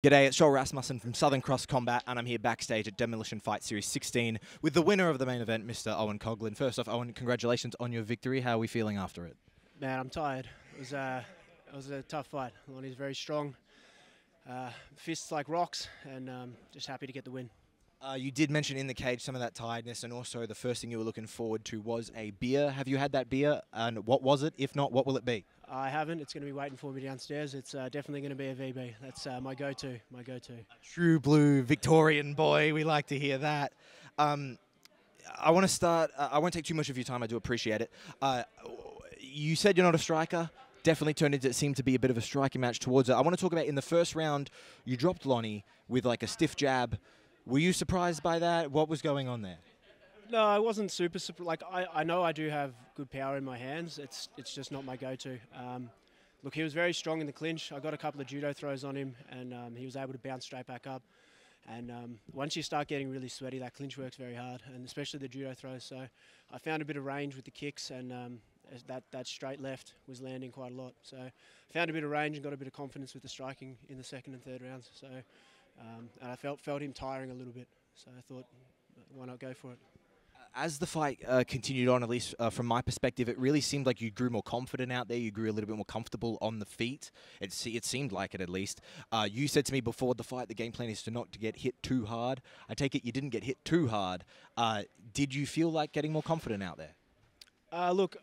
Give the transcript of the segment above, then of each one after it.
G'day, it's Joel Rasmussen from Southern Cross Combat, and I'm here backstage at Demolition Fight Series 16 with the winner of the main event, Mr. Eoin Coughlan. First off, Eoin, congratulations on your victory. How are we feeling after it? Man, I'm tired. It was a tough fight. Lonnie's very strong, fists like rocks, and just happy to get the win. You did mention in the cage some of that tiredness, and also the first thing you were looking forward to was a beer. Have you had that beer, and what was it? If not, what will it be? I haven't. It's going to be waiting for me downstairs. It's definitely going to be a VB. That's my go-to. My go-to. True blue Victorian boy. We like to hear that. I want to start. I won't take too much of your time. I do appreciate it. You said you're not a striker. Definitely turned into, it seemed to be a bit of a striking match towards it. I want to talk about in the first round, you dropped Lonnie with like a stiff jab. Were you surprised by that? What was going on there? No, I wasn't super. Like I know I do have good power in my hands. It's just not my go-to. Look, he was very strong in the clinch. I got a couple of judo throws on him, and he was able to bounce straight back up. And once you start getting really sweaty, that clinch works very hard, and especially the judo throws. So I found a bit of range with the kicks, and that straight left was landing quite a lot. So I found a bit of range and got a bit of confidence with the striking in the second and third rounds. So and I felt him tiring a little bit. So I thought, why not go for it? As the fight continued on, at least from my perspective, it really seemed like you grew more confident out there. You grew a little bit more comfortable on the feet. It seemed like it, at least. You said to me before the fight, the game plan is to not to get hit too hard. I take it you didn't get hit too hard. Did you feel like getting more confident out there? Look,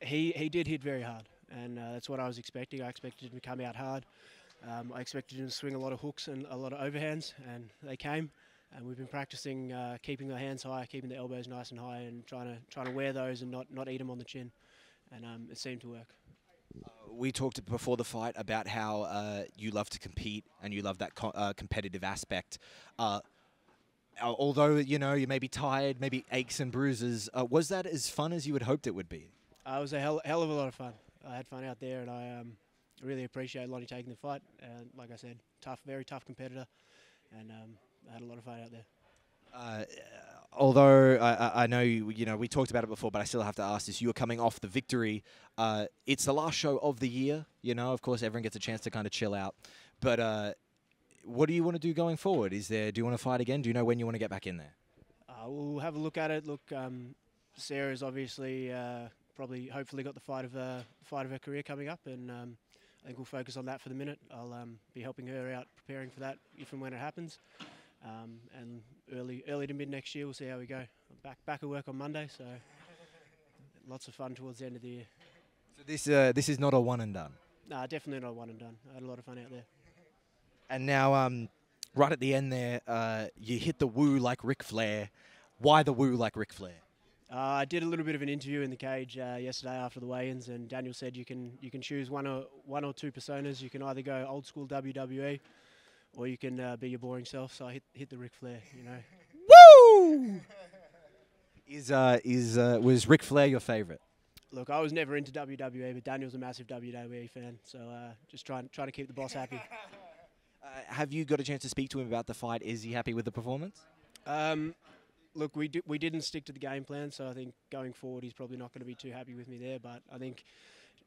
he did hit very hard, and that's what I was expecting. I expected him to come out hard. I expected him to swing a lot of hooks and a lot of overhands, and they came. And we've been practicing keeping the hands high, keeping the elbows nice and high, and trying to wear those and not eat them on the chin. And it seemed to work. We talked before the fight about how you love to compete and you love that competitive aspect. Although you may be tired, maybe aches and bruises, was that as fun as you had hoped it would be? It was a hell of a lot of fun. I had fun out there, and I really appreciate Lonnie taking the fight. Like I said, very tough competitor, and I had a lot of fun out there. Although I know we talked about it before, but I still have to ask this. You were coming off the victory. It's the last show of the year. Of course, everyone gets a chance to kind of chill out. But what do you want to do going forward? Do you want to fight again? Do you know when you want to get back in there? We'll have a look at it. Look, Sarah's obviously hopefully got the fight of her career coming up, and I think we'll focus on that for the minute. I'll be helping her out, preparing for that if and when it happens. And early to mid next year, we'll see how we go. I'm back at work on Monday, so lots of fun towards the end of the year. So this is not a one and done. Nah, definitely not one and done. I had a lot of fun out there. And now, right at the end there, you hit the woo like Ric Flair. Why the woo like Ric Flair? I did a little bit of an interview in the cage yesterday after the weigh-ins, and Daniel said you can choose one or two personas. You can either go old school WWE, or you can be your boring self. So I hit the Ric Flair, Woo! Was Ric Flair your favourite? Look, I was never into WWE, but Daniel's a massive WWE fan, so just trying to keep the boss happy. Have you got a chance to speak to him about the fight? Is he happy with the performance? Look, we didn't stick to the game plan, so I think going forward he's probably not going to be too happy with me there. But I think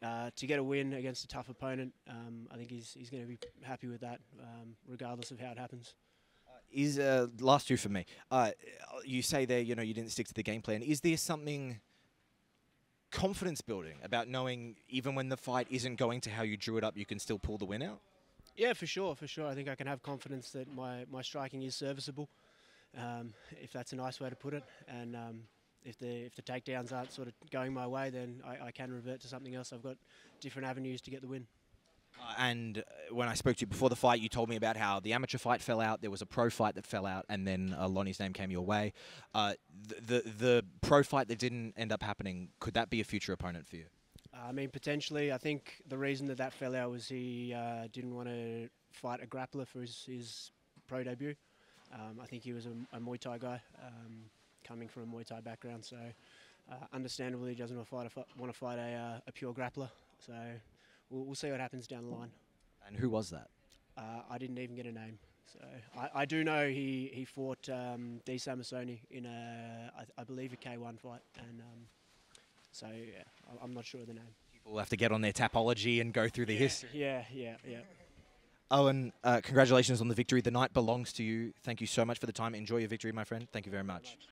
to get a win against a tough opponent, I think he's going to be happy with that, regardless of how it happens. Last two for me. You say there, you didn't stick to the game plan. Is there something confidence building about knowing even when the fight isn't going to how you drew it up, you can still pull the win out? Yeah, for sure. I think I can have confidence that my striking is serviceable, if that's a nice way to put it. And if the takedowns aren't sort of going my way, then I can revert to something else. I've got different avenues to get the win. And when I spoke to you before the fight, you told me about how the amateur fight fell out, there was a pro fight that fell out, and then Lonnie's name came your way. The pro fight that didn't end up happening, could that be a future opponent for you? I mean, potentially. I think the reason that fell out was he didn't want to fight a grappler for his pro debut. I think he was a Muay Thai guy, coming from a Muay Thai background, so understandably he doesn't want to fight a pure grappler. So we'll see what happens down the line. And who was that? I didn't even get a name. So I do know he fought D. Samasoni in I believe a K1 fight, and so yeah, I'm not sure of the name. People have to get on their Tapology and go through the history. Yeah. Owen, congratulations on the victory. The night belongs to you. Thank you so much for the time. Enjoy your victory, my friend. Thank you very much.